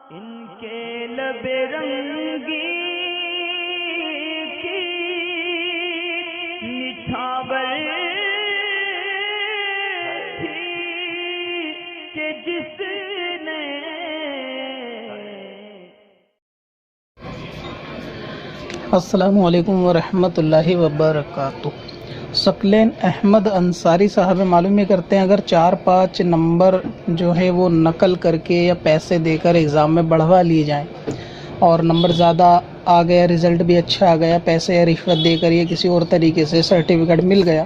ان کے لب رنگی کی نچھاور تھی کہ جس نے السلام علیکم ورحمۃ اللہ وبرکاتہ۔ ثقلین احمد انصاری صاحب معلوم یہ کرتے ہیں اگر 4-5 نمبر جو ہے وہ نقل کر کے یا پیسے دے کر ایگزام میں بڑھوا لیے جائیں اور نمبر زیادہ آ گیا، رزلٹ بھی اچھا آ گیا، پیسے یا رشوت دے کر یا کسی اور طریقے سے سرٹیفکیٹ مل گیا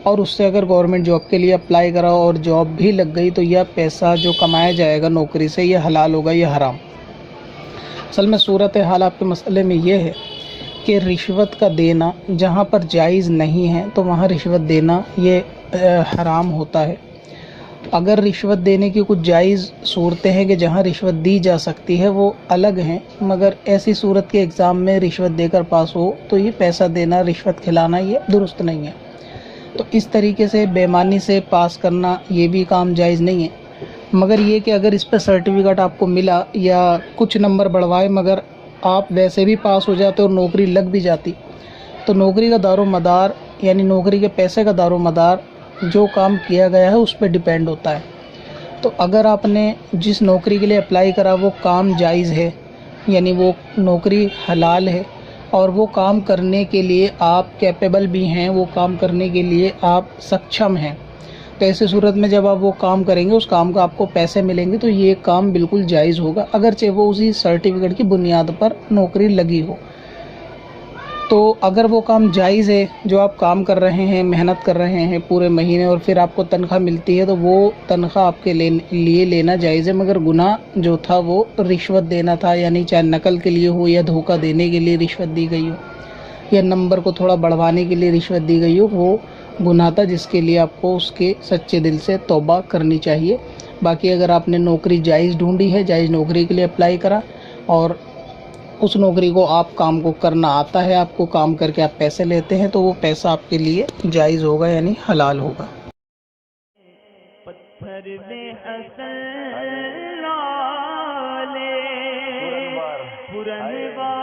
اور اس سے اگر گورنمنٹ جاب کے لیے اپلائی کرا اور جاب بھی لگ گئی تو یہ پیسہ جو کمایا جائے گا نوکری سے یہ حلال ہوگا یا حرام؟ اصل میں صورت حال آپ کے مسئلے میں یہ ہے کہ رشوت کا دینا جہاں پر جائز نہیں ہے تو وہاں رشوت دینا یہ حرام ہوتا ہے۔ اگر رشوت دینے کی کچھ جائز صورتیں ہیں کہ جہاں رشوت دی جا سکتی ہے وہ الگ ہیں، مگر ایسی صورت کے ایگزام میں رشوت دے کر پاس ہو تو یہ پیسہ دینا، رشوت کھلانا یہ درست نہیں ہے۔ تو اس طریقے سے بے ایمانی سے پاس کرنا یہ بھی کام جائز نہیں ہے، مگر یہ کہ اگر اس پہ سرٹیفکیٹ آپ کو ملا یا کچھ نمبر بڑھوائے مگر آپ ویسے بھی پاس ہو جاتے اور نوکری لگ بھی جاتی تو نوکری کا دار و مدار یعنی نوکری کے پیسے کا دار و مدار جو کام کیا گیا ہے اس پہ ڈیپینڈ ہوتا ہے۔ تو اگر آپ نے جس نوکری کے لیے اپلائی کرا وہ کام جائز ہے یعنی وہ نوکری حلال ہے اور وہ کام کرنے کے لیے آپ کیپیبل بھی ہیں، وہ کام کرنے کے لیے آپ سکچم ہیں، تو ایسی صورت میں جب آپ وہ کام کریں گے اس کام کا آپ کو پیسے ملیں گے تو یہ کام بالکل جائز ہوگا، اگرچہ وہ اسی سرٹیفکیٹ کی بنیاد پر نوکری لگی ہو۔ تو اگر وہ کام جائز ہے جو آپ کام کر رہے ہیں، محنت کر رہے ہیں پورے مہینے اور پھر آپ کو تنخواہ ملتی ہے تو وہ تنخواہ آپ کے لیے لینا جائز ہے، مگر گناہ جو تھا وہ رشوت دینا تھا، یعنی چاہے نقل کے لیے ہو یا دھوکہ دینے کے لیے رشوت دی گئی ہو یا نمبر کو تھوڑا بڑھوانے کے لیے رشوت دی گئی ہو، وہ گناہ تھا جس کے لیے آپ کو اس کے سچے دل سے توبہ کرنی چاہیے۔ باقی اگر آپ نے نوکری جائز ڈھونڈی ہے، جائز نوکری کے لیے اپلائی کرا اور اس نوکری کو آپ کام کو کرنا آتا ہے، آپ کو کام کر کے آپ پیسے لیتے ہیں تو وہ پیسہ آپ کے لیے جائز ہوگا یعنی حلال ہوگا۔ پتھر میں حسن لالے پرنوار